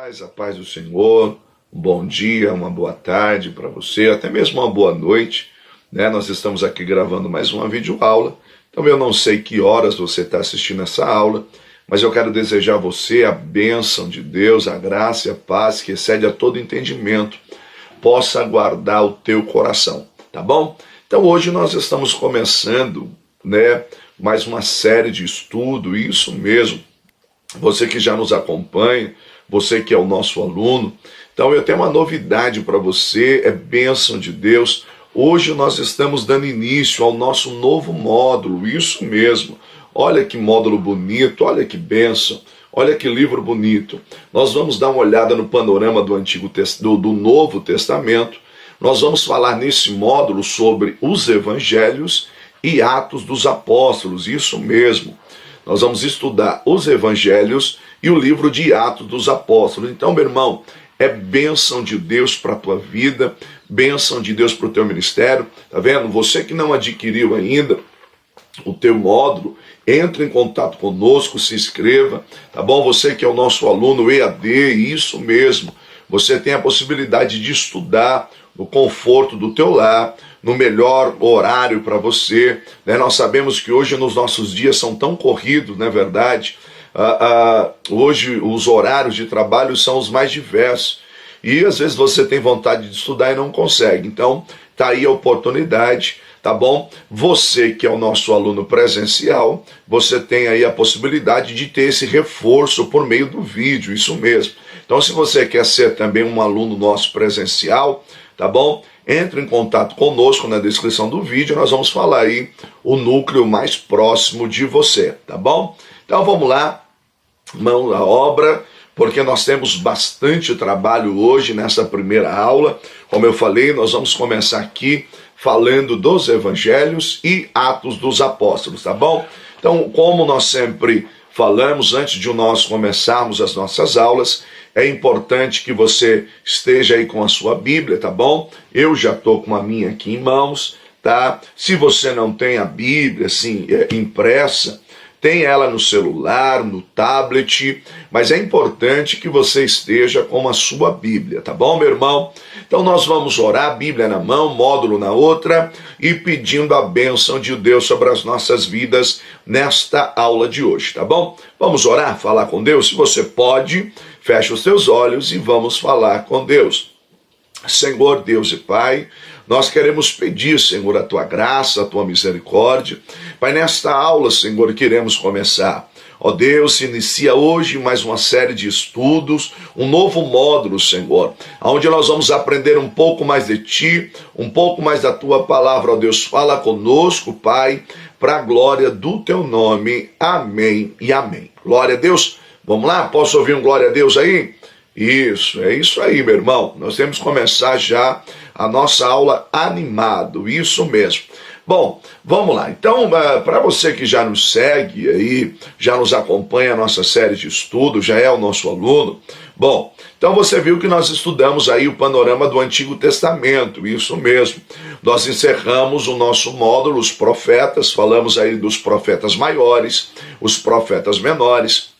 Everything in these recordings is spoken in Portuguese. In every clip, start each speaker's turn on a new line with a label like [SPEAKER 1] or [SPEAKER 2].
[SPEAKER 1] A paz do Senhor, um bom dia, uma boa tarde para você, até mesmo uma boa noite, né? Nós estamos aqui gravando mais uma videoaula, então eu não sei que horas você está assistindo essa aula, mas eu quero desejar a você a bênção de Deus, a graça e a paz que excede a todo entendimento, possa guardar o teu coração, tá bom? Então hoje nós estamos começando, né, mais uma série de estudo, isso mesmo, você que já nos acompanha, você que é o nosso aluno. Então eu tenho uma novidade para você, é bênção de Deus. Hoje nós estamos dando início ao nosso novo módulo, isso mesmo. Olha que módulo bonito, olha que bênção, olha que livro bonito. Nós vamos dar uma olhada no panorama do Novo Testamento. Nós vamos falar nesse módulo sobre os Evangelhos e Atos dos Apóstolos, isso mesmo. Nós vamos estudar os Evangelhos e o livro de Atos dos Apóstolos. Então, meu irmão, é bênção de Deus para a tua vida, bênção de Deus para o teu ministério. Tá vendo? Você que não adquiriu ainda o teu módulo, entre em contato conosco, se inscreva, tá bom? Você que é o nosso aluno EAD, isso mesmo. Você tem a possibilidade de estudar no conforto do teu lar, no melhor horário para você, né? Nós sabemos que hoje nos nossos dias são tão corridos, não é verdade? Hoje os horários de trabalho são os mais diversos e às vezes você tem vontade de estudar e não consegue. Então tá aí a oportunidade, tá bom? Você que é o nosso aluno presencial, você tem aí a possibilidade de ter esse reforço por meio do vídeo, isso mesmo. Então se você quer ser também um aluno nosso presencial, tá bom? Entre em contato conosco na descrição do vídeo, nós vamos falar aí o núcleo mais próximo de você, tá bom? Então vamos lá, mão à obra, porque nós temos bastante trabalho hoje nessa primeira aula. Como eu falei, nós vamos começar aqui falando dos Evangelhos e Atos dos Apóstolos, tá bom? Então, como nós sempre falamos antes de nós começarmos as nossas aulas, é importante que você esteja aí com a sua Bíblia, tá bom? Eu já estou com a minha aqui em mãos, tá? Se você não tem a Bíblia, assim, impressa, tem ela no celular, no tablet, mas é importante que você esteja com a sua Bíblia, tá bom, meu irmão? Então nós vamos orar, Bíblia na mão, módulo na outra, e pedindo a bênção de Deus sobre as nossas vidas nesta aula de hoje, tá bom? Vamos orar, falar com Deus? Se você pode, feche os teus olhos e vamos falar com Deus. Senhor, Deus e Pai, nós queremos pedir, Senhor, a Tua graça, a Tua misericórdia. Pai, nesta aula, Senhor, queremos começar. Ó Deus, se inicia hoje mais uma série de estudos, um novo módulo, Senhor, onde nós vamos aprender um pouco mais de Ti, um pouco mais da Tua palavra. Ó Deus, fala conosco, Pai, para a glória do Teu nome. Amém e amém. Glória a Deus. Vamos lá? Posso ouvir um glória a Deus aí? Isso, é isso aí, meu irmão. Nós temos que começar já a nossa aula animado, isso mesmo. Bom, vamos lá. Então, para você que já nos segue aí, já nos acompanha a nossa série de estudo, já é o nosso aluno, bom, então você viu que nós estudamos aí o panorama do Antigo Testamento, isso mesmo. Nós encerramos o nosso módulo, os profetas, falamos aí dos profetas maiores, os profetas menores.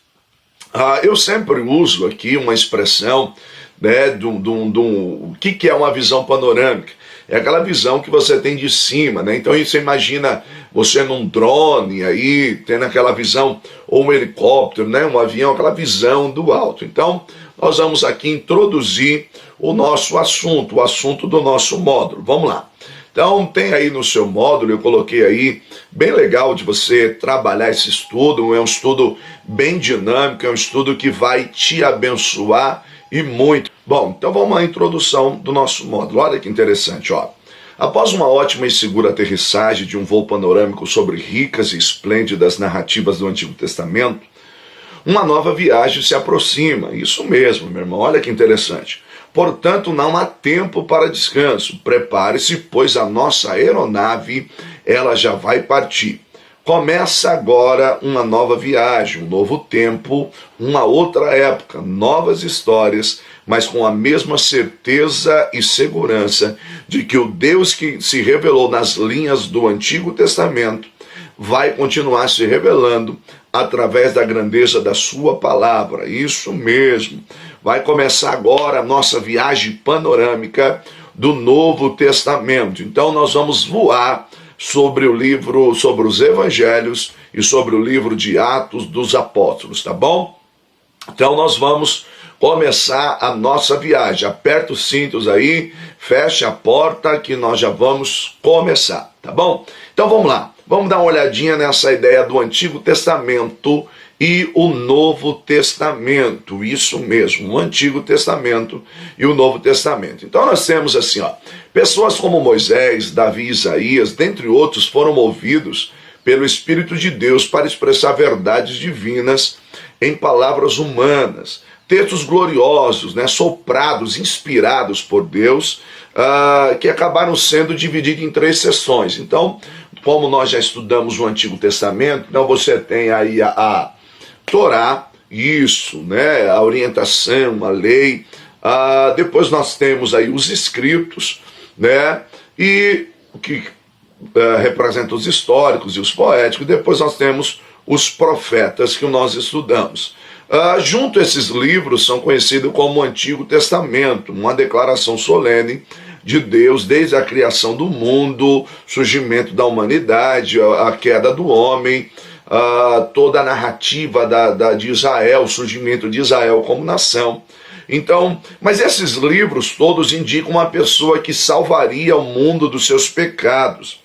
[SPEAKER 1] Eu sempre uso aqui uma expressão, né, o que é uma visão panorâmica? É aquela visão que você tem de cima, né? Então você imagina você num drone aí, tendo aquela visão, ou um helicóptero, né, um avião, aquela visão do alto. Então nós vamos aqui introduzir o nosso assunto, o assunto do nosso módulo. Vamos lá. Então tem aí no seu módulo, eu coloquei aí, bem legal de você trabalhar esse estudo, é um estudo bem dinâmico, é um estudo que vai te abençoar e muito. Bom, então vamos à introdução do nosso módulo, olha que interessante, ó. Após uma ótima e segura aterrissagem de um voo panorâmico sobre ricas e esplêndidas narrativas do Antigo Testamento, uma nova viagem se aproxima, isso mesmo, meu irmão, olha que interessante. Portanto, não há tempo para descanso. Prepare-se, pois a nossa aeronave, ela já vai partir. Começa agora uma nova viagem, um novo tempo, uma outra época, novas histórias, mas com a mesma certeza e segurança de que o Deus que se revelou nas linhas do Antigo Testamento vai continuar se revelando através da grandeza da sua palavra. Isso mesmo. vai começar agora a nossa viagem panorâmica do Novo Testamento. Então nós vamos voar sobre o livro, sobre os Evangelhos e sobre o livro de Atos dos Apóstolos, tá bom? Então nós vamos começar a nossa viagem. Aperta os cintos aí, fecha a porta que nós já vamos começar, tá bom? Então vamos lá, vamos dar uma olhadinha nessa ideia do Antigo Testamento e o Novo Testamento, isso mesmo, o Antigo Testamento e o Novo Testamento. Então nós temos assim, ó, pessoas como Moisés, Davi e Isaías, dentre outros, foram movidos pelo Espírito de Deus para expressar verdades divinas em palavras humanas, textos gloriosos, né, soprados, inspirados por Deus, que acabaram sendo divididos em 3 sessões. Então, como nós já estudamos o Antigo Testamento, então você tem aí a Torá, isso, né, a orientação, a lei, depois nós temos aí os escritos, né, e o que representa os históricos e os poéticos, depois nós temos os profetas que nós estudamos. Junto a esses livros são conhecidos como o Antigo Testamento, uma declaração solene de Deus desde a criação do mundo, surgimento da humanidade, a queda do homem, toda a narrativa de Israel, o surgimento de Israel como nação. Então, mas esses livros todos indicam uma pessoa que salvaria o mundo dos seus pecados,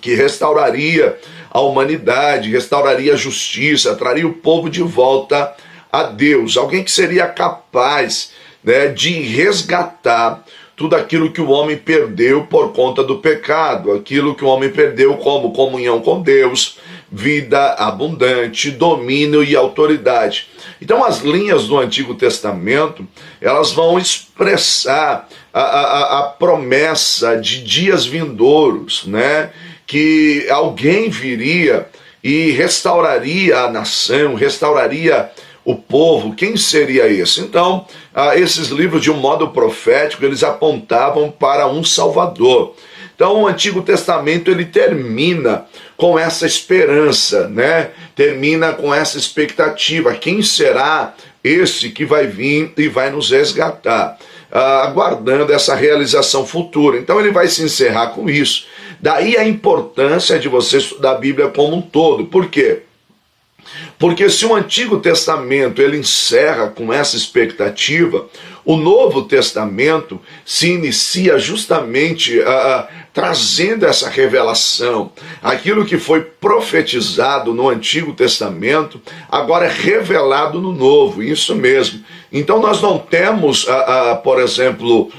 [SPEAKER 1] que restauraria a humanidade, restauraria a justiça, traria o povo de volta a Deus, alguém que seria capaz, né, de resgatar tudo aquilo que o homem perdeu por conta do pecado, aquilo que o homem perdeu como comunhão com Deus, vida abundante, domínio e autoridade. Então as linhas do Antigo Testamento, elas vão expressar a promessa de dias vindouros, né, que alguém viria e restauraria a nação, restauraria o povo. Quem seria esse? Então, esses livros, de um modo profético, eles apontavam para um Salvador. Então, o Antigo Testamento, ele termina com essa esperança, né? Termina com essa expectativa. Quem será esse que vai vir e vai nos resgatar? Aguardando essa realização futura. Então, ele vai se encerrar com isso. Daí a importância de você estudar a Bíblia como um todo. Por quê? Porque se o Antigo Testamento ele encerra com essa expectativa, o Novo Testamento se inicia justamente trazendo essa revelação. Aquilo que foi profetizado no Antigo Testamento, agora é revelado no Novo, isso mesmo. Então nós não temos, por exemplo,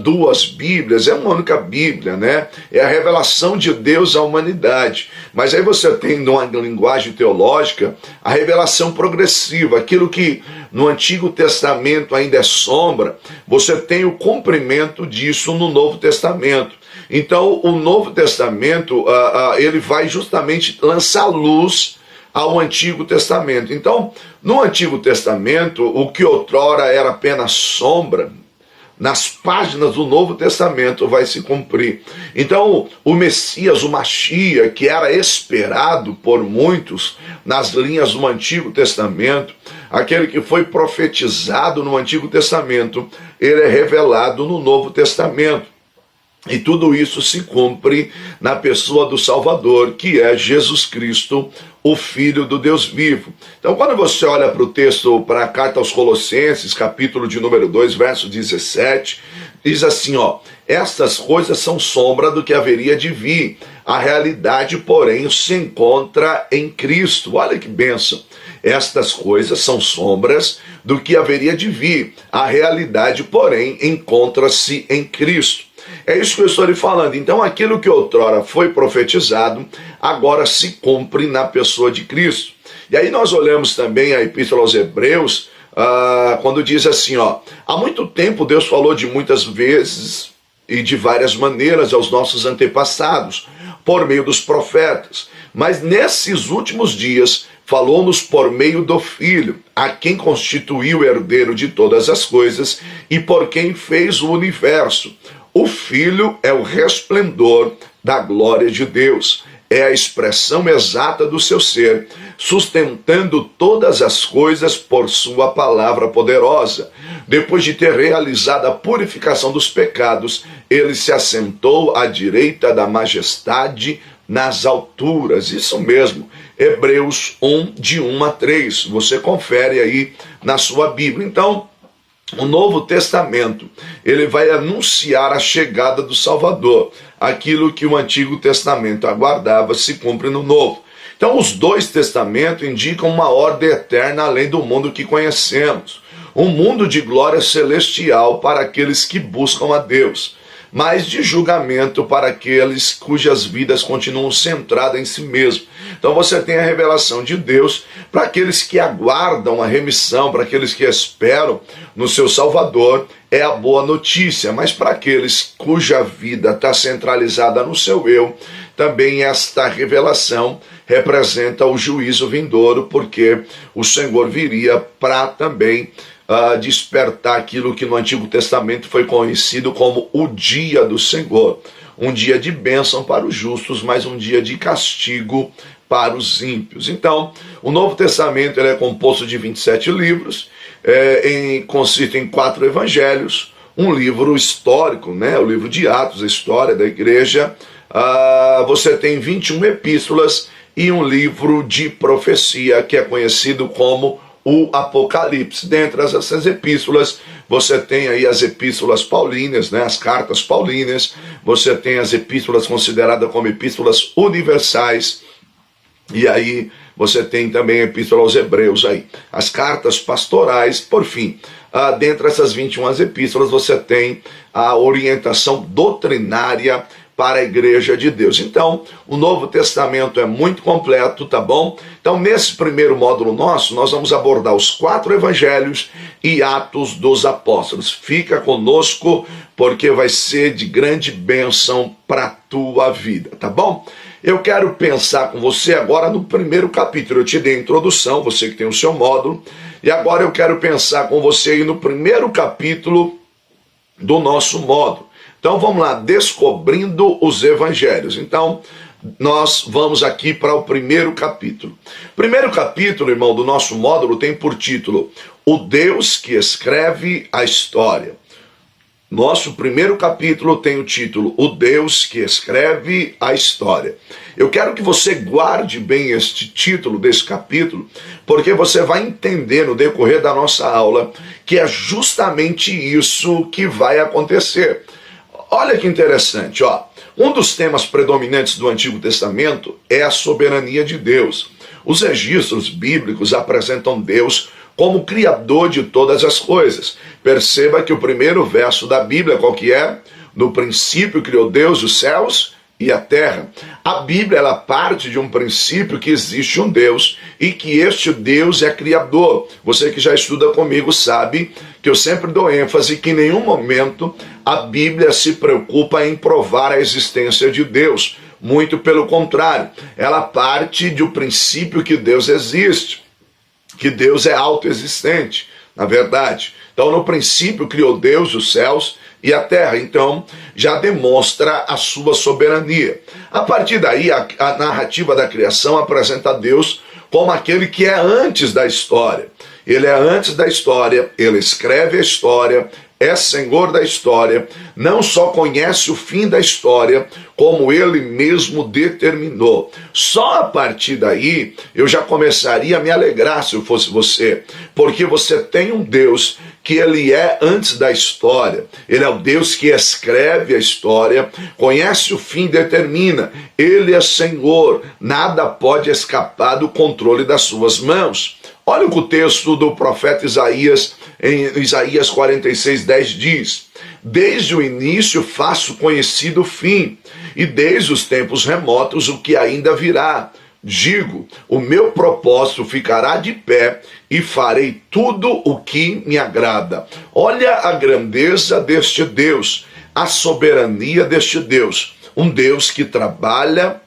[SPEAKER 1] 2 Bíblias, é uma única Bíblia, né? É a revelação de Deus à humanidade. Mas aí você tem, numa linguagem teológica, a revelação progressiva, aquilo que no Antigo Testamento ainda é sombra, você tem o cumprimento disso no Novo Testamento. Então o Novo Testamento, ele vai justamente lançar luz ao Antigo Testamento. Então, no Antigo Testamento, o que outrora era apenas sombra, nas páginas do Novo Testamento vai se cumprir. Então, o Messias, o Mashiach, que era esperado por muitos nas linhas do Antigo Testamento, aquele que foi profetizado no Antigo Testamento, ele é revelado no Novo Testamento. E tudo isso se cumpre na pessoa do Salvador, que é Jesus Cristo, o Filho do Deus vivo. Então, quando você olha para o texto, para a carta aos Colossenses, capítulo de número 2, verso 17, diz assim, ó: estas coisas são sombra do que haveria de vir. A realidade, porém, se encontra em Cristo. Olha que bênção. Estas coisas são sombras do que haveria de vir. A realidade, porém, encontra-se em Cristo. É isso que eu estou lhe falando. Então aquilo que outrora foi profetizado, agora se cumpre na pessoa de Cristo. E aí nós olhamos também a Epístola aos Hebreus, quando diz assim, ó: há muito tempo Deus falou de muitas vezes e de várias maneiras aos nossos antepassados, por meio dos profetas. Mas nesses últimos dias falou-nos por meio do Filho, a quem constituiu o herdeiro de todas as coisas e por quem fez o universo. O Filho é o resplendor da glória de Deus, é a expressão exata do seu ser, sustentando todas as coisas por sua palavra poderosa. Depois de ter realizado a purificação dos pecados, ele se assentou à direita da majestade nas alturas. Isso mesmo, Hebreus 1, de 1 a 3. Você confere aí na sua Bíblia. Então, o Novo Testamento, ele vai anunciar a chegada do Salvador. Aquilo que o Antigo Testamento aguardava se cumpre no Novo. Então, os dois testamentos indicam uma ordem eterna além do mundo que conhecemos. Um mundo de glória celestial para aqueles que buscam a Deus, mas de julgamento para aqueles cujas vidas continuam centradas em si mesmo. Então você tem a revelação de Deus para aqueles que aguardam a remissão, para aqueles que esperam no seu Salvador, é a boa notícia, mas para aqueles cuja vida está centralizada no seu eu, também esta revelação representa o juízo vindouro, porque o Senhor viria para também despertar aquilo que no Antigo Testamento foi conhecido como o dia do Senhor. Um dia de bênção para os justos, mas um dia de castigo para os ímpios. Então, o Novo Testamento ele é composto de 27 livros, consiste em 4 evangelhos, um livro histórico, né, o livro de Atos, a história da igreja. Você tem 21 epístolas e um livro de profecia que é conhecido como o Apocalipse. Dentre essas epístolas, você tem aí as epístolas paulinas, né, as cartas paulinas, você tem as epístolas consideradas como epístolas universais, e aí você tem também a epístola aos Hebreus aí, as cartas pastorais. Por fim, dentre essas 21 epístolas, você tem a orientação doutrinária para a igreja de Deus. Então, o Novo Testamento é muito completo, tá bom? Então, nesse primeiro módulo nosso, nós vamos abordar os 4 evangelhos e Atos dos Apóstolos. Fica conosco, porque vai ser de grande bênção para a tua vida, tá bom? Eu quero pensar com você agora no primeiro capítulo. Eu te dei a introdução, você que tem o seu módulo, e agora eu quero pensar com você aí no primeiro capítulo do nosso módulo. Então vamos lá, descobrindo os evangelhos. Então nós vamos aqui para o primeiro capítulo. Primeiro capítulo, irmão, do nosso módulo tem por título O Deus que escreve a história. Nosso primeiro capítulo tem o título O Deus que escreve a história. Eu quero que você guarde bem este título desse capítulo, porque você vai entender no decorrer da nossa aula que é justamente isso que vai acontecer. Olha que interessante, ó. Um dos temas predominantes do Antigo Testamento é a soberania de Deus. Os registros bíblicos apresentam Deus como criador de todas as coisas. Perceba que o primeiro verso da Bíblia, qual que é? No princípio criou Deus os céus e a terra. A Bíblia, ela parte de um princípio que existe um Deus e que este Deus é criador. Você que já estuda comigo sabe que eu sempre dou ênfase que em nenhum momento a Bíblia se preocupa em provar a existência de Deus. Muito pelo contrário, ela parte do princípio que Deus existe, que Deus é autoexistente, na verdade. Então, no princípio criou Deus os céus e a terra. Então, já demonstra a sua soberania. A partir daí, a narrativa da criação apresenta Deus como aquele que é antes da história. Ele é antes da história, ele escreve a história, é Senhor da história, não só conhece o fim da história, como ele mesmo determinou. Só a partir daí eu já começaria a me alegrar se eu fosse você, porque você tem um Deus que ele é antes da história, ele é o Deus que escreve a história, conhece o fim e determina, ele é Senhor, nada pode escapar do controle das suas mãos. Olha o que o texto do profeta Isaías, em Isaías 46:10 diz: desde o início faço conhecido o fim, e desde os tempos remotos o que ainda virá. Digo, o meu propósito ficará de pé e farei tudo o que me agrada. Olha a grandeza deste Deus, a soberania deste Deus. Um Deus que trabalha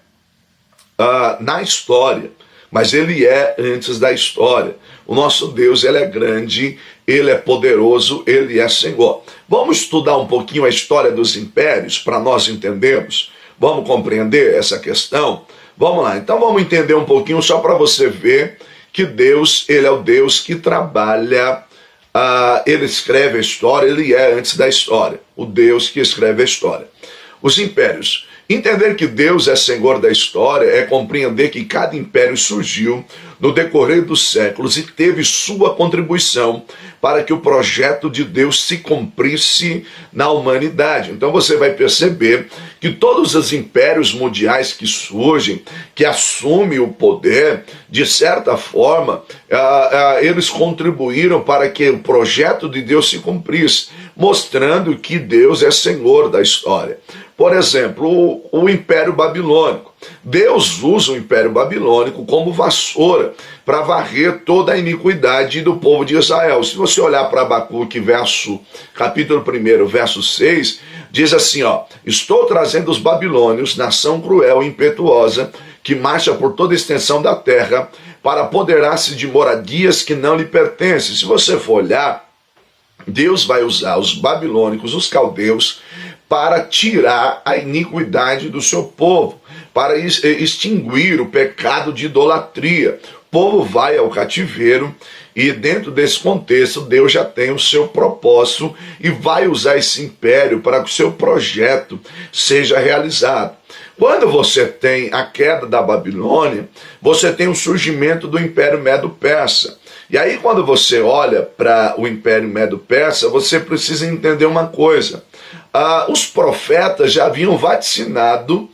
[SPEAKER 1] na história, mas ele é antes da história. O nosso Deus, ele é grande, ele é poderoso, ele é Senhor. Vamos estudar um pouquinho a história dos impérios para nós entendermos? Vamos compreender essa questão? Vamos lá, então vamos entender um pouquinho só para você ver que Deus, ele é o Deus que trabalha, ele escreve a história, ele é antes da história, o Deus que escreve a história. Os impérios. Entender que Deus é Senhor da história é compreender que cada império surgiu no decorrer dos séculos e teve sua contribuição para que o projeto de Deus se cumprisse na humanidade. Então você vai perceber que todos os impérios mundiais que surgem, que assumem o poder, de certa forma, eles contribuíram para que o projeto de Deus se cumprisse, mostrando que Deus é Senhor da história. Por exemplo, o Império Babilônico. Deus usa o Império Babilônico como vassoura para varrer toda a iniquidade do povo de Israel. Se você olhar para Abacuque, capítulo 1, verso 6, diz assim, estou trazendo os babilônios, nação cruel e impetuosa, que marcha por toda a extensão da terra, para apoderar-se de moradias que não lhe pertencem. Se você for olhar, Deus vai usar os babilônicos, os caldeus, para tirar a iniquidade do seu povo, para extinguir o pecado de idolatria. O povo vai ao cativeiro e dentro desse contexto Deus já tem o seu propósito e vai usar esse império para que o seu projeto seja realizado. Quando você tem a queda da Babilônia, você tem o surgimento do Império Medo-Persa. E aí quando você olha para o Império Medo-Persa, você precisa entender uma coisa. Os profetas já haviam vaticinado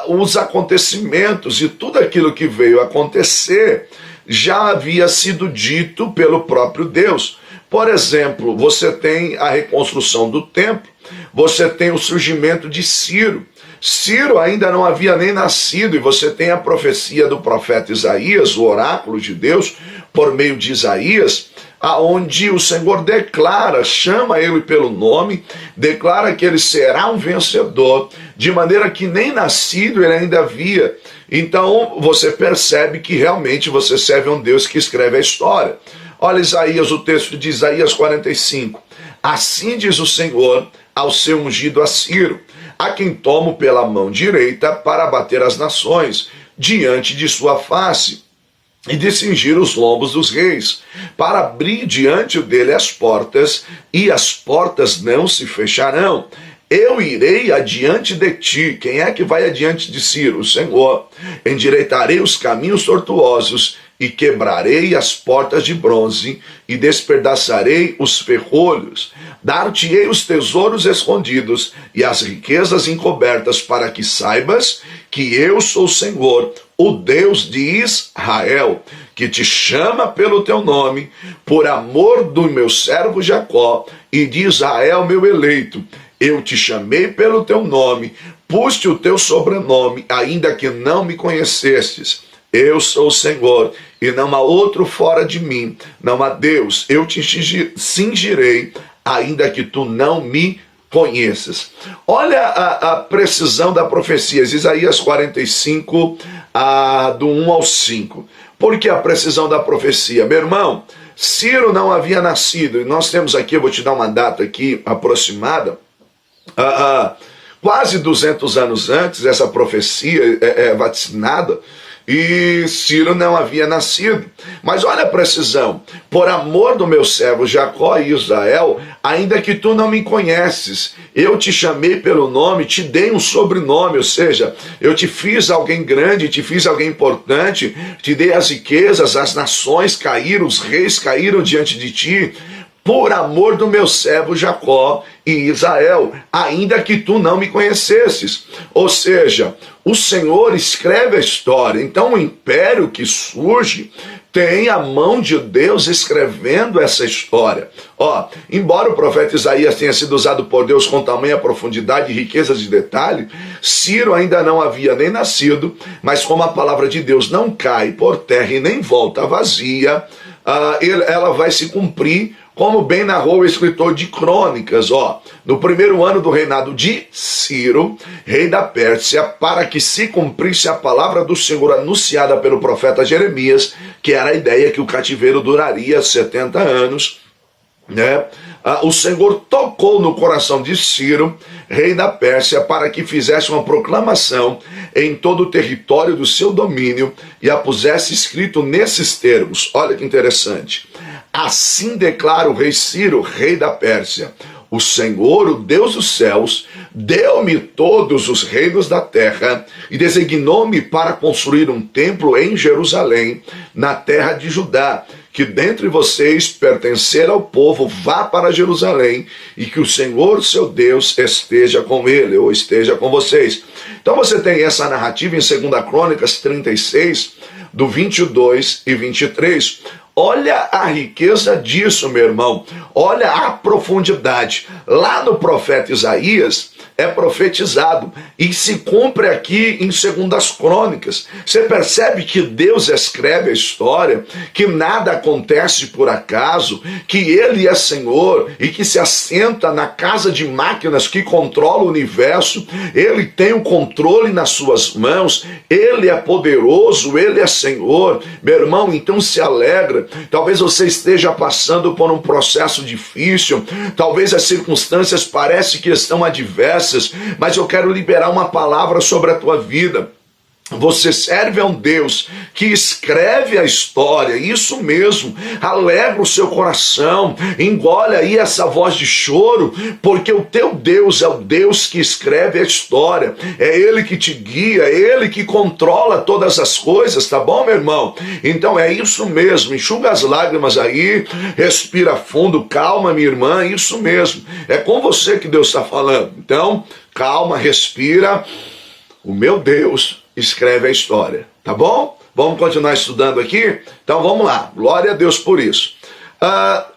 [SPEAKER 1] os acontecimentos e tudo aquilo que veio acontecer já havia sido dito pelo próprio Deus. Por exemplo, você tem a reconstrução do templo, você tem o surgimento de Ciro. Ciro ainda não havia nem nascido e você tem a profecia do profeta Isaías, o oráculo de Deus, por meio de Isaías, aonde o Senhor declara, chama ele pelo nome, declara que ele será um vencedor, de maneira que nem nascido ele ainda havia. Então você percebe que realmente você serve a um Deus que escreve a história. Olha Isaías, o texto de Isaías 45. Assim diz o Senhor ao seu ungido a Ciro, a quem tomo pela mão direita para abater as nações diante de sua face, e de cingir os lombos dos reis, para abrir diante dele as portas, e as portas não se fecharão. Eu irei adiante de ti. Quem é que vai adiante de Ciro? O Senhor. Endireitarei os caminhos tortuosos, e quebrarei as portas de bronze, e despedaçarei os ferrolhos. Dar-te-ei os tesouros escondidos, e as riquezas encobertas, para que saibas que eu sou o Senhor, o Deus de Israel, que te chama pelo teu nome, por amor do meu servo Jacó, e de Israel meu eleito. Eu te chamei pelo teu nome, pus-te o teu sobrenome, ainda que não me conhecestes. Eu sou o Senhor, e não há outro fora de mim, não há Deus. Eu te cingirei, ainda que tu não me conheças. Olha a precisão da profecia, Isaías 45, do 1 ao 5. Por que a precisão da profecia? Meu irmão, Ciro não havia nascido, e nós temos aqui, eu vou te dar uma data aqui aproximada, quase 200 anos antes, essa profecia é vaticinada, e Ciro não havia nascido. Mas olha a precisão: por amor do meu servo Jacó e Israel, ainda que tu não me conheces, eu te chamei pelo nome, te dei um sobrenome, ou seja, eu te fiz alguém grande, te fiz alguém importante, te dei as riquezas, as nações caíram, os reis caíram diante de ti, por amor do meu servo Jacó e Israel, ainda que tu não me conhecesses. Ou seja, o Senhor escreve a história. Então o império que surge tem a mão de Deus escrevendo essa história. Embora o profeta Isaías tenha sido usado por Deus com tamanha profundidade e riqueza de detalhe, Ciro ainda não havia nem nascido, mas como a palavra de Deus não cai por terra e nem volta vazia, ela vai se cumprir, como bem narrou o escritor de Crônicas, no primeiro ano do reinado de Ciro, rei da Pérsia, para que se cumprisse a palavra do Senhor anunciada pelo profeta Jeremias, que era a ideia que o cativeiro duraria 70 anos, né? O Senhor tocou no coração de Ciro rei da Pérsia, para que fizesse uma proclamação em todo o território do seu domínio e a pusesse escrito nesses termos. Olha que interessante. Assim declara o rei Ciro, rei da Pérsia: o Senhor, o Deus dos céus, deu-me todos os reinos da terra e designou-me para construir um templo em Jerusalém, na terra de Judá. Que dentre vocês pertencer ao povo vá para Jerusalém e que o Senhor, seu Deus, esteja com ele, ou esteja com vocês. Então você tem essa narrativa em 2 Crônicas 36, do 22 e 23. Olha a riqueza disso, meu irmão. Olha a profundidade. Lá no profeta Isaías é profetizado e se cumpre aqui em 2 Crônicas. Você percebe que Deus escreve a história, que nada acontece por acaso, que Ele é Senhor e que se assenta na casa de máquinas que controla o universo. Ele tem o controle nas suas mãos, Ele é poderoso, Ele é Senhor. Meu irmão, então se alegra. Talvez você esteja passando por um processo difícil, talvez as circunstâncias parecem que estão adversas, mas eu quero liberar uma palavra sobre a tua vida. Você serve a um Deus que escreve a história, isso mesmo, alegra o seu coração, engole aí essa voz de choro, porque o teu Deus é o Deus que escreve a história, é Ele que te guia, é Ele que controla todas as coisas, tá bom, meu irmão? Então é isso mesmo, enxuga as lágrimas aí, respira fundo, calma, minha irmã, isso mesmo, é com você que Deus está falando. Então, calma, respira, o meu Deus escreve a história, tá bom? Vamos continuar estudando aqui? Então vamos lá, glória a Deus por isso.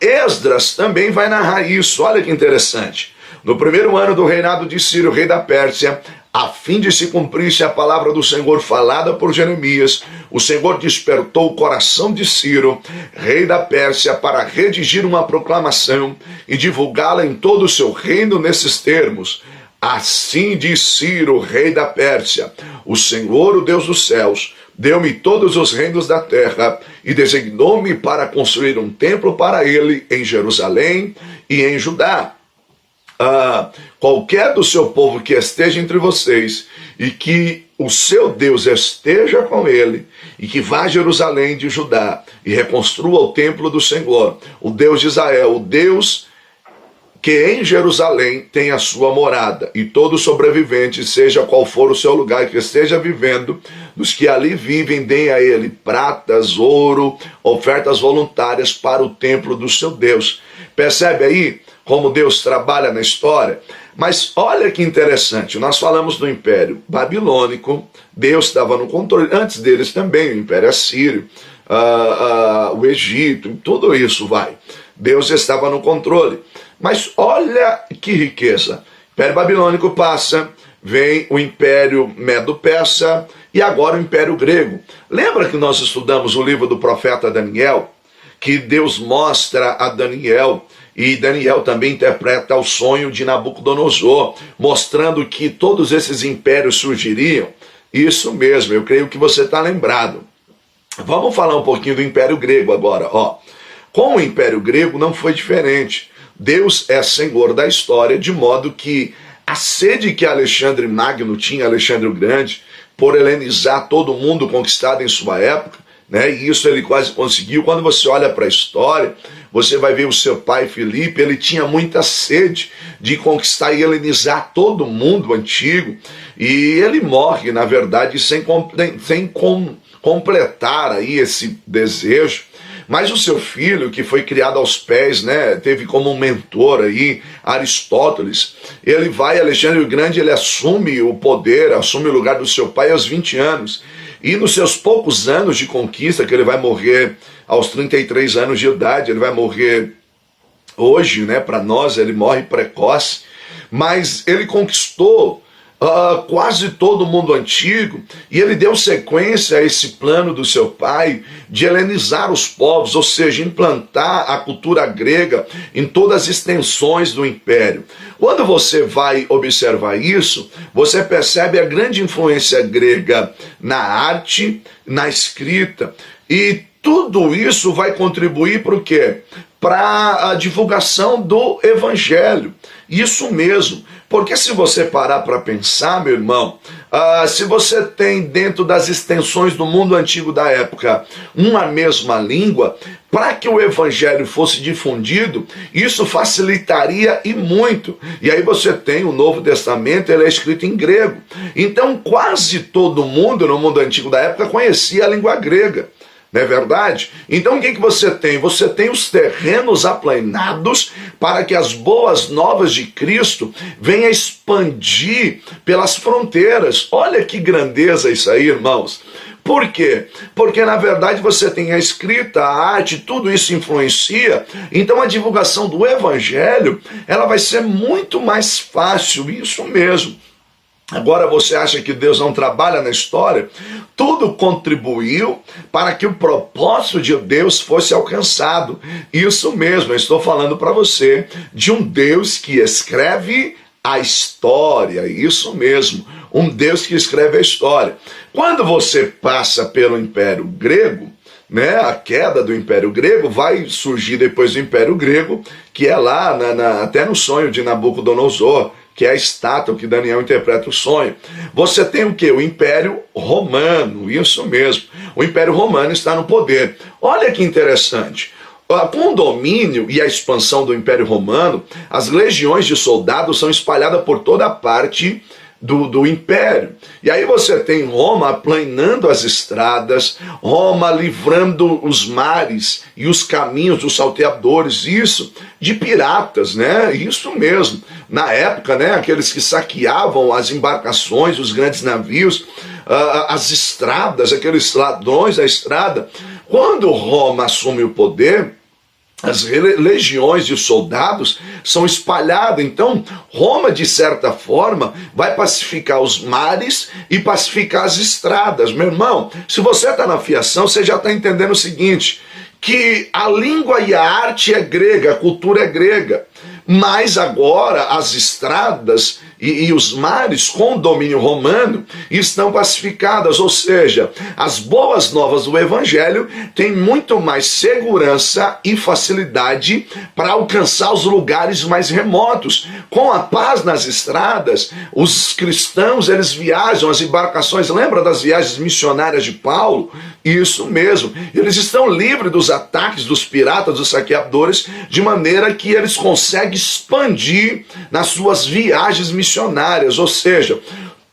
[SPEAKER 1] Esdras também vai narrar isso, olha que interessante. No primeiro ano do reinado de Ciro, rei da Pérsia, a fim de se cumprir-se a palavra do Senhor falada por Jeremias, o Senhor despertou o coração de Ciro, rei da Pérsia, para redigir uma proclamação e divulgá-la em todo o seu reino nesses termos. Assim diz Ciro, rei da Pérsia: o Senhor, o Deus dos céus, deu-me todos os reinos da terra e designou-me para construir um templo para ele em Jerusalém e em Judá. Qualquer do seu povo que esteja entre vocês e que o seu Deus esteja com ele e que vá a Jerusalém de Judá e reconstrua o templo do Senhor, o Deus de Israel, o Deus que em Jerusalém tem a sua morada, e todo sobrevivente, seja qual for o seu lugar que esteja vivendo, dos que ali vivem, deem a ele pratas, ouro, ofertas voluntárias para o templo do seu Deus. Percebe aí como Deus trabalha na história? Mas olha que interessante, nós falamos do Império Babilônico, Deus estava no controle, antes deles também, o Império Assírio, o Egito, tudo isso vai. Deus estava no controle. Mas olha que riqueza. O Império Babilônico passa, vem o Império Medo-Persa e agora o Império Grego. Lembra que nós estudamos o livro do profeta Daniel? Que Deus mostra a Daniel, e Daniel também interpreta o sonho de Nabucodonosor, mostrando que todos esses impérios surgiriam. Isso mesmo, eu creio que você está lembrado. Vamos falar um pouquinho do Império Grego agora. Com o Império Grego não foi diferente. Deus é Senhor da história, de modo que a sede que Alexandre Magno tinha, Alexandre o Grande, por helenizar todo mundo conquistado em sua época, né? E isso ele quase conseguiu. Quando você olha para a história, você vai ver o seu pai Filipe, ele tinha muita sede de conquistar e helenizar todo mundo antigo, e ele morre, na verdade, sem completar aí esse desejo. Mas o seu filho, que foi criado aos pés, né, teve como um mentor aí, Aristóteles, ele vai, Alexandre o Grande, ele assume o poder, assume o lugar do seu pai aos 20 anos. E nos seus poucos anos de conquista, que ele vai morrer aos 33 anos de idade, ele vai morrer hoje, né, para nós, ele morre precoce, mas ele conquistou quase todo o mundo antigo, e ele deu sequência a esse plano do seu pai de helenizar os povos, ou seja, implantar a cultura grega em todas as extensões do império. Quando você vai observar isso, você percebe a grande influência grega na arte, na escrita, e tudo isso vai contribuir para o quê? Para a divulgação do Evangelho. Isso mesmo. Porque se você parar para pensar, meu irmão, se você tem dentro das extensões do mundo antigo da época uma mesma língua, para que o evangelho fosse difundido, isso facilitaria e muito. E aí você tem o Novo Testamento, ele é escrito em grego. Então quase todo mundo no mundo antigo da época conhecia a língua grega. Não é verdade? Então o que você tem? Você tem os terrenos aplainados para que as boas novas de Cristo venham expandir pelas fronteiras. Olha que grandeza isso aí, irmãos. Por quê? Porque na verdade você tem a escrita, a arte, tudo isso influencia. Então a divulgação do evangelho, ela vai ser muito mais fácil, isso mesmo. Agora você acha que Deus não trabalha na história? Tudo contribuiu para que o propósito de Deus fosse alcançado. Isso mesmo, eu estou falando para você de um Deus que escreve a história, isso mesmo, um Deus que escreve a história. Quando você passa pelo Império Grego, né, a queda do Império Grego vai surgir depois do Império Grego, que é lá até no sonho de Nabucodonosor, que é a estátua que Daniel interpreta o sonho. Você tem o quê? O Império Romano, isso mesmo. O Império Romano está no poder. Olha que interessante. Com o domínio e a expansão do Império Romano, as legiões de soldados são espalhadas por toda a parte do império. E aí você tem Roma aplanando as estradas, Roma livrando os mares e os caminhos dos salteadores, isso, de piratas, né? Isso mesmo. Na época, né, aqueles que saqueavam as embarcações, os grandes navios, as estradas, aqueles ladrões da estrada. Quando Roma assume o poder, as legiões de soldados são espalhadas. Então, Roma, de certa forma, vai pacificar os mares e pacificar as estradas. Meu irmão, se você está na fiação, você já está entendendo o seguinte, que a língua e a arte é grega, a cultura é grega. Mas agora as estradas e os mares com o domínio romano estão pacificadas, ou seja, as boas novas do evangelho têm muito mais segurança e facilidade para alcançar os lugares mais remotos. Com a paz nas estradas, os cristãos, eles viajam, as embarcações, lembra das viagens missionárias de Paulo? Isso mesmo, eles estão livres dos ataques dos piratas, dos saqueadores, de maneira que eles conseguem expandir nas suas viagens missionárias, ou seja,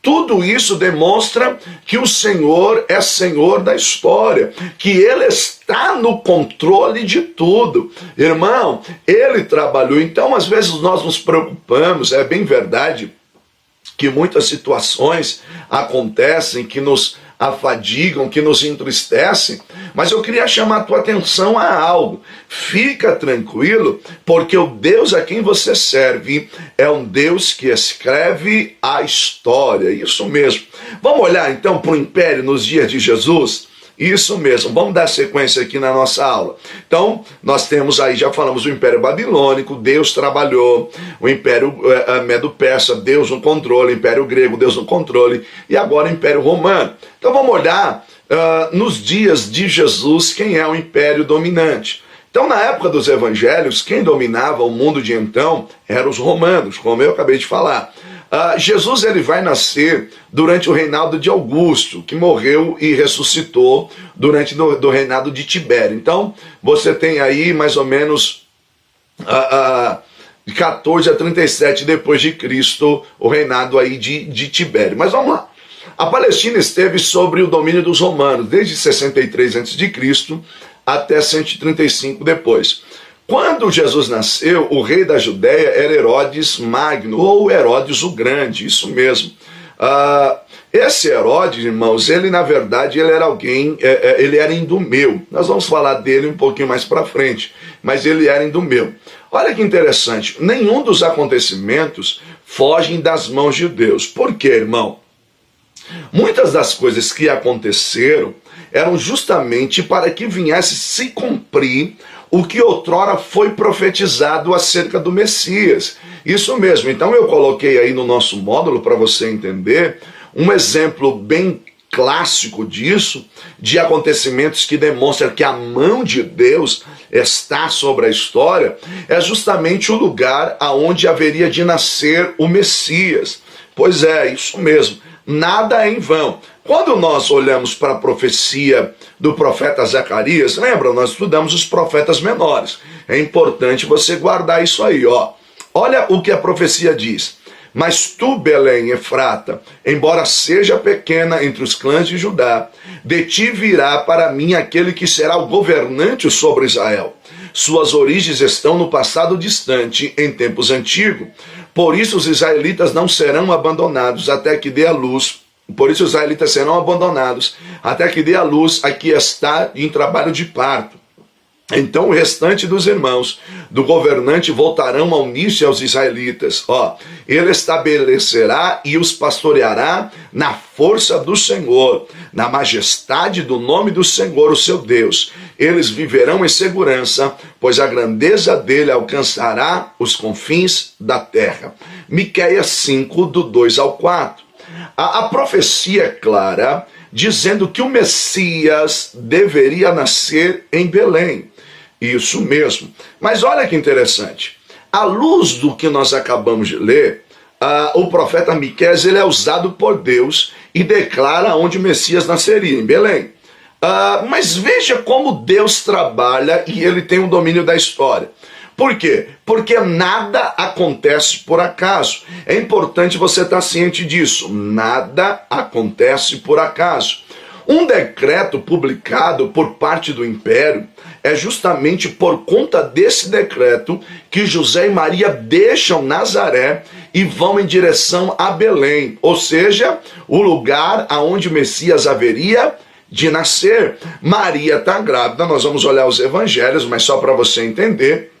[SPEAKER 1] tudo isso demonstra que o Senhor é Senhor da história, que Ele está no controle de tudo. Irmão, Ele trabalhou, então às vezes nós nos preocupamos, é bem verdade que muitas situações acontecem que nos afadigam, que nos entristecem, mas eu queria chamar a tua atenção a algo. Fica tranquilo, porque o Deus a quem você serve é um Deus que escreve a história, isso mesmo. Vamos olhar então para o império nos dias de Jesus? Isso mesmo, vamos dar sequência aqui na nossa aula. Então, nós temos aí, já falamos do Império Babilônico, Deus trabalhou, o Império Medo-Persa, Deus no controle, o Império Grego, Deus no controle, e agora o Império Romano. Então vamos olhar nos dias de Jesus quem é o império dominante. Então, na época dos evangelhos, quem dominava o mundo de então eram os romanos, como eu acabei de falar. Jesus ele vai nascer durante o reinado de Augusto, que morreu e ressuscitou durante do reinado de Tibério. Então, você tem aí mais ou menos de 14 a 37 depois de Cristo, o reinado aí de Tibério. Mas vamos lá. A Palestina esteve sobre o domínio dos romanos, desde 63 a.C. até 135 depois. Quando Jesus nasceu, o rei da Judéia era Herodes Magno, ou Herodes o Grande, isso mesmo. Esse Herodes, irmãos, ele na verdade ele era alguém, ele era indumeu. Nós vamos falar dele um pouquinho mais para frente, mas ele era indumeu. Olha que interessante, nenhum dos acontecimentos fogem das mãos de Deus. Por quê, irmão? Muitas das coisas que aconteceram eram justamente para que viesse se cumprir o que outrora foi profetizado acerca do Messias. Isso mesmo, então eu coloquei aí no nosso módulo, para você entender, um exemplo bem clássico disso, de acontecimentos que demonstram que a mão de Deus, está sobre a história, é justamente o lugar aonde haveria de nascer o Messias. Pois é, isso mesmo, nada é em vão. Quando nós olhamos para a profecia do profeta Zacarias, lembra, nós estudamos os profetas menores. É importante você guardar isso aí, ó. Olha o que a profecia diz. Mas tu, Belém, Efrata, embora seja pequena entre os clãs de Judá, de ti virá para mim aquele que será o governante sobre Israel. Suas origens estão no passado distante, em tempos antigos. Por isso os israelitas não serão abandonados até que dê a luz. Por isso os israelitas serão abandonados até que dê a luz a que está em trabalho de parto. Então o restante dos irmãos do governante voltarão a unir-se aos israelitas. Ele estabelecerá e os pastoreará na força do Senhor, na majestade do nome do Senhor, o seu Deus. Eles viverão em segurança, pois a grandeza dele alcançará os confins da terra. Miqueias 5, do 2 ao 4. A profecia é clara, dizendo que o Messias deveria nascer em Belém. Isso mesmo. Mas olha que interessante. À luz do que nós acabamos de ler, o profeta Miqueias ele é usado por Deus e declara onde o Messias nasceria, em Belém. Mas veja como Deus trabalha e ele tem o domínio da história. Por quê? Porque nada acontece por acaso. É importante você estar ciente disso. Nada acontece por acaso. Um decreto publicado por parte do império é justamente por conta desse decreto que José e Maria deixam Nazaré e vão em direção a Belém, ou seja, o lugar aonde o Messias haveria de nascer. Maria está grávida, nós vamos olhar os evangelhos, mas só para você entender,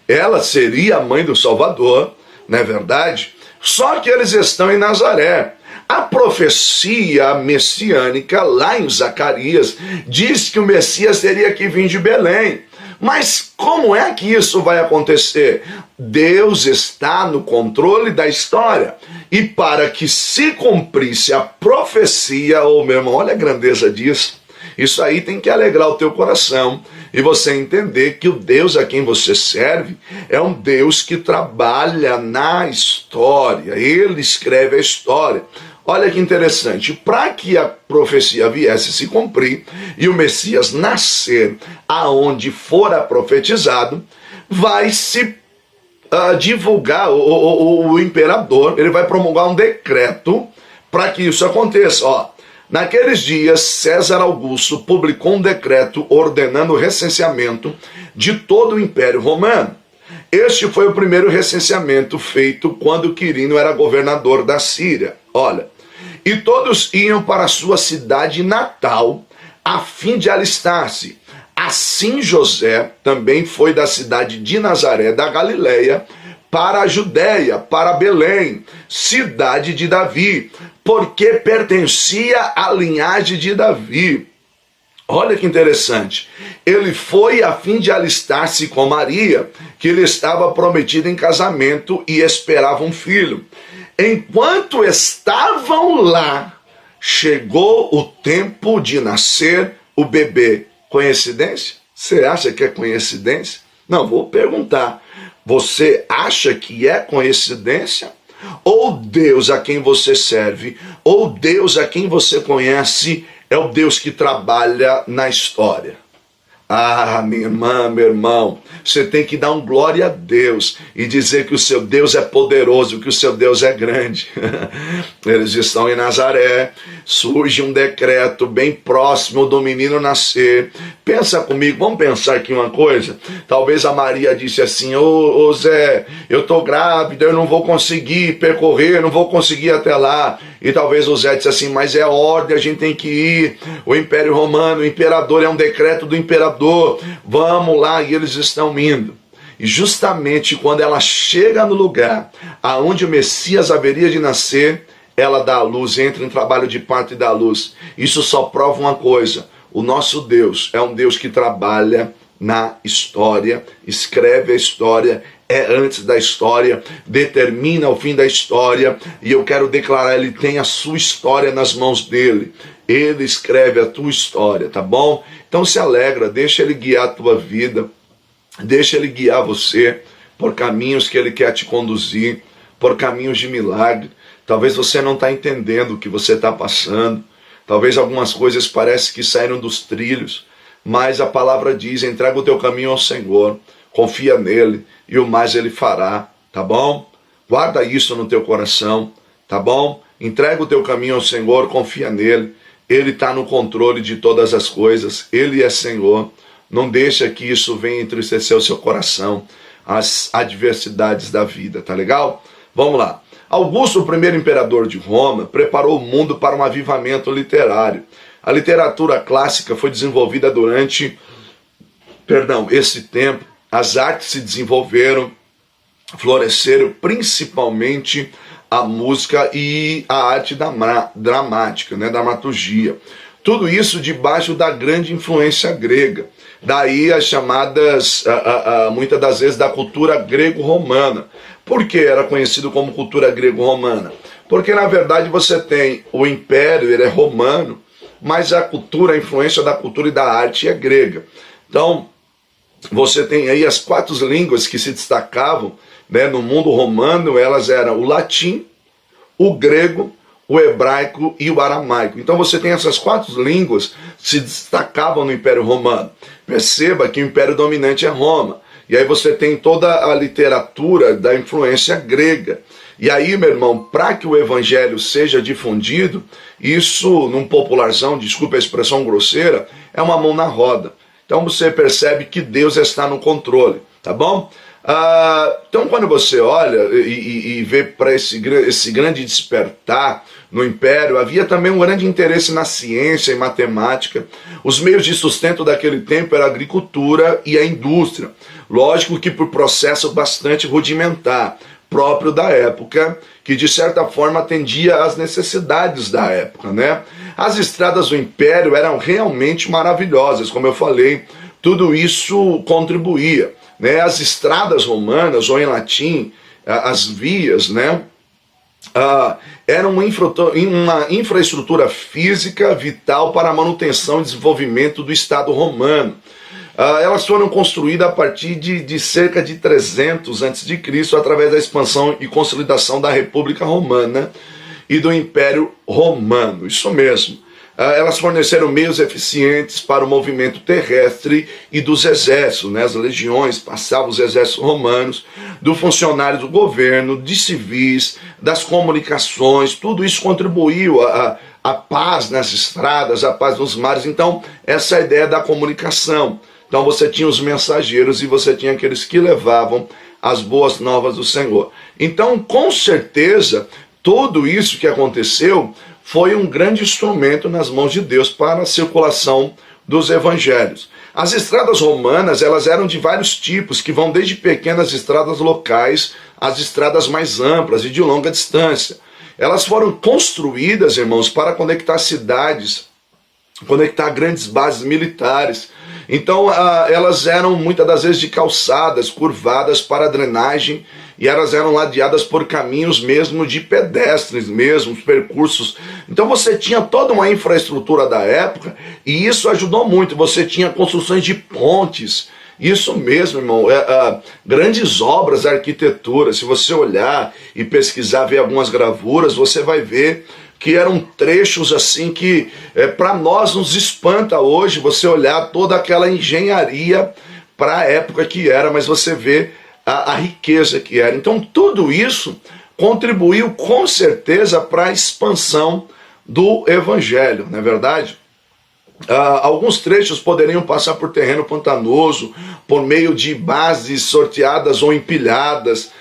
[SPEAKER 1] ela seria a mãe do Salvador, não é verdade? Só que eles estão em Nazaré. A profecia messiânica, lá em Zacarias, diz que o Messias teria que vir de Belém. Mas como é que isso vai acontecer? Deus está no controle da história. E para que se cumprisse a profecia, meu irmão, olha a grandeza disso. Isso aí tem que alegrar o teu coração e você entender que o Deus a quem você serve é um Deus que trabalha na história. Ele escreve a história. Olha que interessante, para que a profecia viesse se cumprir e o Messias nascer aonde fora profetizado, vai se divulgar, o imperador, ele vai promulgar um decreto para que isso aconteça. Naqueles dias, César Augusto publicou um decreto ordenando o recenseamento de todo o Império Romano. Este foi o primeiro recenseamento feito quando Quirino era governador da Síria. E todos iam para a sua cidade natal a fim de alistar-se. Assim José também foi da cidade de Nazaré da Galileia para a Judéia, para Belém, cidade de Davi, porque pertencia à linhagem de Davi. Olha que interessante. Ele foi a fim de alistar-se com Maria, que lhe estava prometida em casamento e esperava um filho. Enquanto estavam lá, chegou o tempo de nascer o bebê. Coincidência? Você acha que é coincidência? Não, vou perguntar. Você acha que é coincidência? Ou Deus a quem você serve, ou Deus a quem você conhece, é o Deus que trabalha na história? Minha irmã, meu irmão, você tem que dar um glória a Deus e dizer que o seu Deus é poderoso, que o seu Deus é grande. Eles estão em Nazaré, surge um decreto bem próximo do menino nascer. Pensa comigo, vamos pensar aqui uma coisa. Talvez a Maria disse assim: ô Zé, eu estou grávida, eu não vou conseguir percorrer, não vou conseguir ir até lá. E talvez o Zé disse assim: mas é ordem, a gente tem que ir. O Império Romano, o imperador, é um decreto do imperador, vamos lá. E eles estão indo. E justamente quando ela chega no lugar aonde o Messias haveria de nascer, ela dá a luz, entra em trabalho de parto e dá a luz. Isso só prova uma coisa: o nosso Deus é um Deus que trabalha na história, escreve a história, é antes da história, determina o fim da história, e eu quero declarar, ele tem a sua história nas mãos dele. Ele escreve a tua história, tá bom? Então se alegra, deixa ele guiar a tua vida, deixa ele guiar você por caminhos que ele quer te conduzir, por caminhos de milagre. Talvez você não está entendendo o que você está passando, talvez algumas coisas parecem que saíram dos trilhos, mas a palavra diz, entrega o teu caminho ao Senhor, confia nele e o mais ele fará, tá bom? Guarda isso no teu coração, tá bom? Entrega o teu caminho ao Senhor, confia nele, ele está no controle de todas as coisas, ele é Senhor. Não deixa que isso venha entristecer o seu coração, as adversidades da vida, tá legal? Vamos lá. Augusto, o primeiro imperador de Roma, preparou o mundo para um avivamento literário. A literatura clássica foi desenvolvida durante, esse tempo. As artes se desenvolveram, floresceram, principalmente a música e a arte dramática, dramaturgia. Tudo isso debaixo da grande influência grega. Daí as chamadas, muitas das vezes, da cultura grego-romana. Por que era conhecido como cultura grego-romana? Porque, na verdade, você tem o império, ele é romano, mas a cultura, a influência da cultura e da arte é grega. Então, você tem aí as 4 línguas que se destacavam, no mundo romano, elas eram o latim, o grego, o hebraico e o aramaico. Então você tem essas 4 línguas que se destacavam no Império Romano. Perceba que o império dominante é Roma. E aí você tem toda a literatura da influência grega. E aí, meu irmão, para que o evangelho seja difundido, isso, num popularzão, desculpa a expressão grosseira, é uma mão na roda. Então você percebe que Deus está no controle, tá bom? Então quando você olha e vê para esse grande despertar no Império, havia também um grande interesse na ciência e matemática. Os meios de sustento daquele tempo eram a agricultura e a indústria. Lógico que por processo bastante rudimentar, próprio da época, que de certa forma atendia às necessidades da época, As estradas do Império eram realmente maravilhosas, como eu falei, tudo isso contribuía. As estradas romanas, ou em latim, as vias, eram uma infraestrutura física vital para a manutenção e desenvolvimento do Estado romano. Elas foram construídas a partir de cerca de 300 a.C., através da expansão e consolidação da República Romana e do Império Romano, isso mesmo. Elas forneceram meios eficientes para o movimento terrestre e dos exércitos, As legiões passavam, os exércitos romanos, do funcionário do governo, de civis, das comunicações, tudo isso contribuiu à paz nas estradas, à paz nos mares. Então, essa é a ideia da comunicação. Então você tinha os mensageiros e você tinha aqueles que levavam as boas novas do Senhor. Então, com certeza, tudo isso que aconteceu foi um grande instrumento nas mãos de Deus para a circulação dos evangelhos. As estradas romanas, elas eram de vários tipos, que vão desde pequenas estradas locais às estradas mais amplas e de longa distância. Elas foram construídas, irmãos, para conectar cidades, conectar grandes bases militares. Então elas eram muitas das vezes de calçadas curvadas para drenagem, e elas eram ladeadas por caminhos mesmo de pedestres mesmo, os percursos. Então você tinha toda uma infraestrutura da época, e isso ajudou muito. Você tinha construções de pontes, isso mesmo, irmão, grandes obras da arquitetura. Se você olhar e pesquisar, ver algumas gravuras, você vai ver que eram trechos assim que para nós nos espanta hoje você olhar toda aquela engenharia para a época que era, mas você vê a riqueza que era. Então tudo isso contribuiu com certeza para a expansão do evangelho, não é verdade? Alguns trechos poderiam passar por terreno pantanoso, por meio de bases sorteadas ou empilhadas.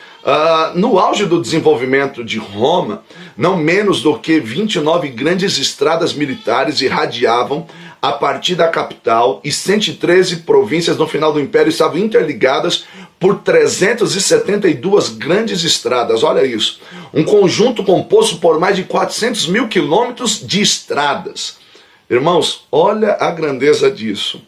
[SPEAKER 1] No auge do desenvolvimento de Roma, não menos do que 29 grandes estradas militares irradiavam a partir da capital, e 113 províncias no final do Império estavam interligadas por 372 grandes estradas. Olha isso, um conjunto composto por mais de 400 mil quilômetros de estradas. Irmãos, olha a grandeza disso.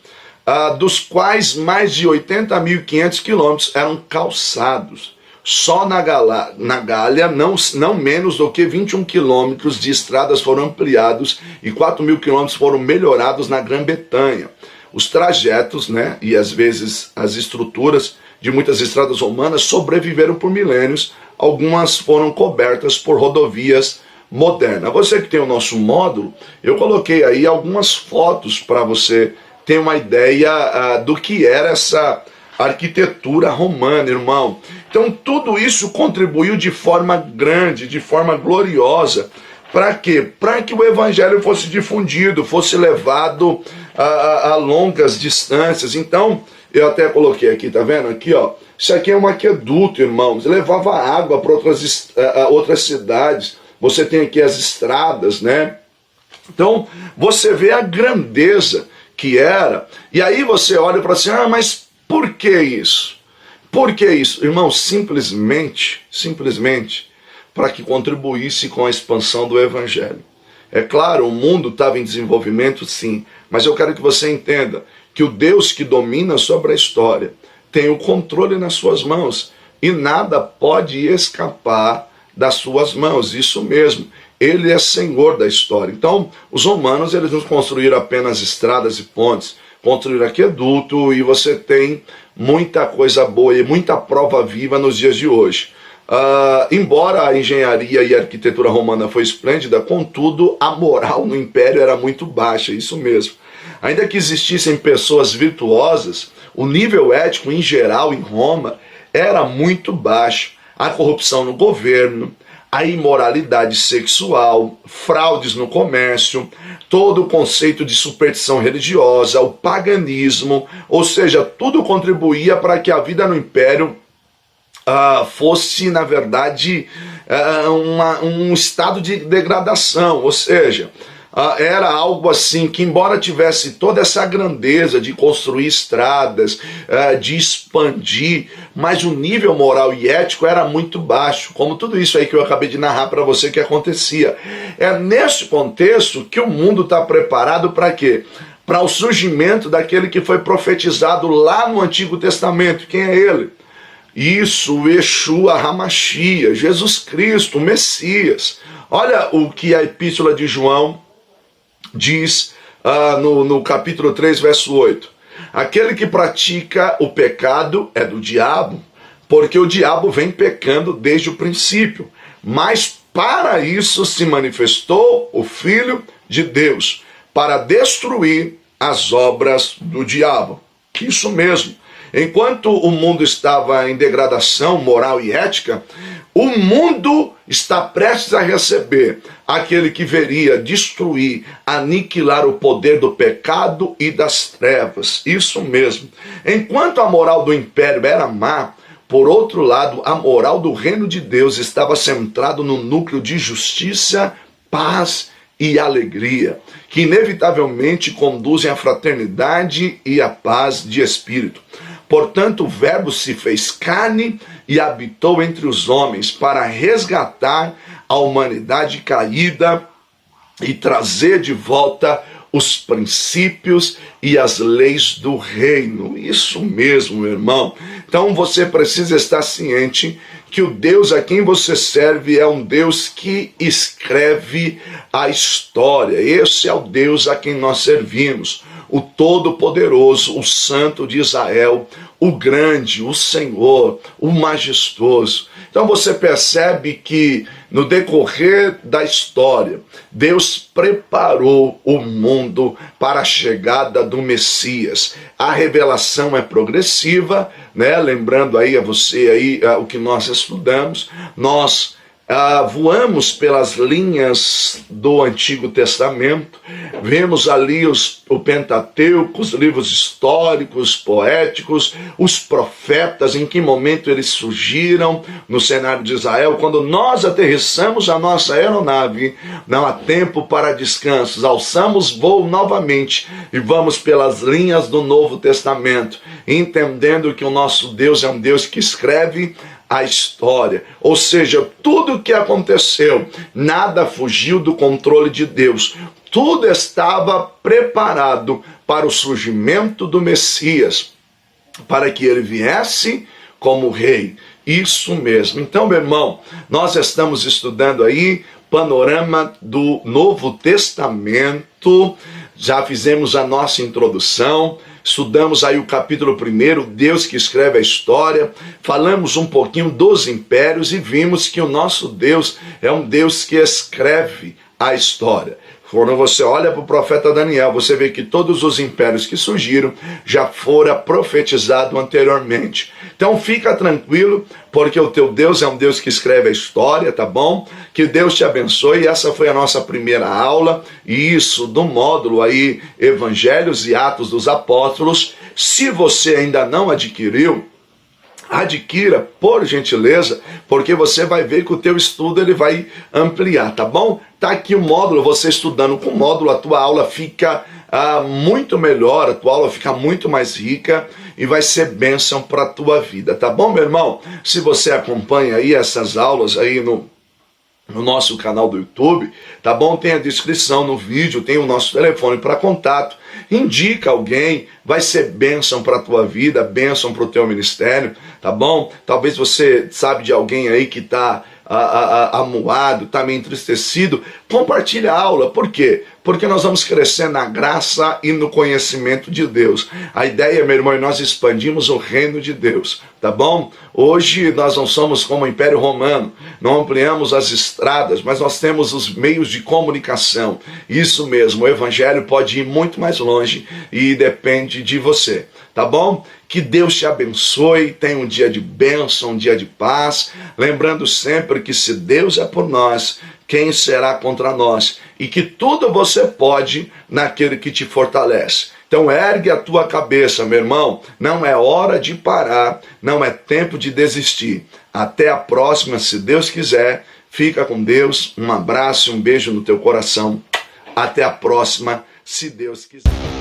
[SPEAKER 1] dos quais mais de 80.500 quilômetros eram calçados. Só na Gália, não menos do que 21 quilômetros de estradas foram ampliados e 4.000 quilômetros foram melhorados na Grã-Bretanha. Os trajetos, né, e às vezes as estruturas de muitas estradas romanas sobreviveram por milênios, algumas foram cobertas por rodovias modernas. Você que tem o nosso módulo, eu coloquei aí algumas fotos para você ter uma ideia do que era essa arquitetura romana, irmão. Então tudo isso contribuiu de forma grande, de forma gloriosa. Para quê? Para que o evangelho fosse difundido, fosse levado a longas distâncias. Então, eu até coloquei aqui, tá vendo? Aqui, ó. Isso aqui é um aqueduto, irmãos. Levava água para outras cidades. Você tem aqui as estradas, né? Então, você vê a grandeza que era. E aí você olha para assim, mas por que isso? Por que isso? Irmão, simplesmente, para que contribuísse com a expansão do evangelho. É claro, o mundo estava em desenvolvimento, sim, mas eu quero que você entenda que o Deus que domina sobre a história tem o controle nas suas mãos e nada pode escapar das suas mãos, isso mesmo. Ele é Senhor da história. Então, os romanos, eles não construíram apenas estradas e pontes, construíram aqueduto, e você tem muita coisa boa e muita prova viva nos dias de hoje. Embora a engenharia e a arquitetura romana foi esplêndida, contudo, a moral no império era muito baixa, isso mesmo. Ainda que existissem pessoas virtuosas, o nível ético em geral em Roma era muito baixo. A corrupção no governo, a imoralidade sexual, fraudes no comércio, todo o conceito de superstição religiosa, o paganismo, ou seja, tudo contribuía para que a vida no império fosse, na verdade, um estado de degradação, ou seja, era algo assim que, embora tivesse toda essa grandeza de construir estradas, de expandir, mas o nível moral e ético era muito baixo, como tudo isso aí que eu acabei de narrar para você que acontecia. É nesse contexto que o mundo está preparado para quê? Para o surgimento daquele que foi profetizado lá no Antigo Testamento. Quem é ele? Isso, o Yeshua HaMashiach, Jesus Cristo, o Messias. Olha o que a Epístola de João diz no capítulo 3, verso 8. Aquele que pratica o pecado é do diabo, porque o diabo vem pecando desde o princípio. Mas para isso se manifestou o Filho de Deus, para destruir as obras do diabo. Isso mesmo. Enquanto o mundo estava em degradação moral e ética, o mundo está prestes a receber aquele que veria destruir, aniquilar o poder do pecado e das trevas. Isso mesmo. Enquanto a moral do império era má, por outro lado, a moral do reino de Deus estava centrado no núcleo de justiça, paz e alegria, que inevitavelmente conduzem à fraternidade e à paz de espírito. Portanto, o Verbo se fez carne e habitou entre os homens para resgatar a humanidade caída e trazer de volta os princípios e as leis do reino. Isso mesmo, meu irmão. Então você precisa estar ciente que o Deus a quem você serve é um Deus que escreve a história. Esse é o Deus a quem nós servimos. O Todo-Poderoso, o Santo de Israel, o Grande, o Senhor, o Majestoso. Então você percebe que no decorrer da história, Deus preparou o mundo para a chegada do Messias. A revelação é progressiva, né? Lembrando aí a você aí o que nós estudamos, nós voamos pelas linhas do Antigo Testamento, vemos ali o Pentateuco, os livros históricos, poéticos, os profetas, em que momento eles surgiram no cenário de Israel. Quando nós aterrissamos a nossa aeronave, não há tempo para descansos, alçamos voo novamente e vamos pelas linhas do Novo Testamento, entendendo que o nosso Deus é um Deus que escreve a história. Ou seja, tudo o que aconteceu, nada fugiu do controle de Deus. Tudo estava preparado para o surgimento do Messias, para que ele viesse como rei. Isso mesmo. Então, meu irmão, nós estamos estudando aí panorama do Novo Testamento. Já fizemos a nossa introdução, estudamos aí o capítulo 1, Deus que escreve a história, falamos um pouquinho dos impérios e vimos que o nosso Deus é um Deus que escreve a história. Quando você olha para o profeta Daniel, você vê que todos os impérios que surgiram já foram profetizados anteriormente. Então fica tranquilo, porque o teu Deus é um Deus que escreve a história, tá bom? Que Deus te abençoe. Essa foi a nossa primeira aula, e isso do módulo aí, Evangelhos e Atos dos Apóstolos. Se você ainda não adquiriu, adquira, por gentileza, porque você vai ver que o teu estudo ele vai ampliar, tá bom? Tá aqui o módulo, você estudando com o módulo, a tua aula fica muito melhor, a tua aula fica muito mais rica e vai ser bênção para a tua vida, tá bom, meu irmão? Se você acompanha aí essas aulas aí no nosso canal do YouTube, tá bom? Tem a descrição no vídeo, tem o nosso telefone para contato. Indica alguém, vai ser bênção para a tua vida, bênção para o teu ministério, tá bom? Talvez você sabe de alguém aí que está amuado, está meio entristecido. Compartilha a aula. Por quê? Porque nós vamos crescer na graça e no conhecimento de Deus. A ideia, meu irmão, é nós expandimos o reino de Deus, tá bom? Hoje nós não somos como o Império Romano, não ampliamos as estradas, mas nós temos os meios de comunicação. Isso mesmo, o Evangelho pode ir muito mais longe e depende de você, tá bom? Que Deus te abençoe, tenha um dia de bênção, um dia de paz, lembrando sempre que se Deus é por nós, quem será contra nós? E que tudo você pode naquele que te fortalece. Então ergue a tua cabeça, meu irmão, não é hora de parar, não é tempo de desistir. Até a próxima, se Deus quiser. Fica com Deus, um abraço e um beijo no teu coração. Até a próxima, se Deus quiser.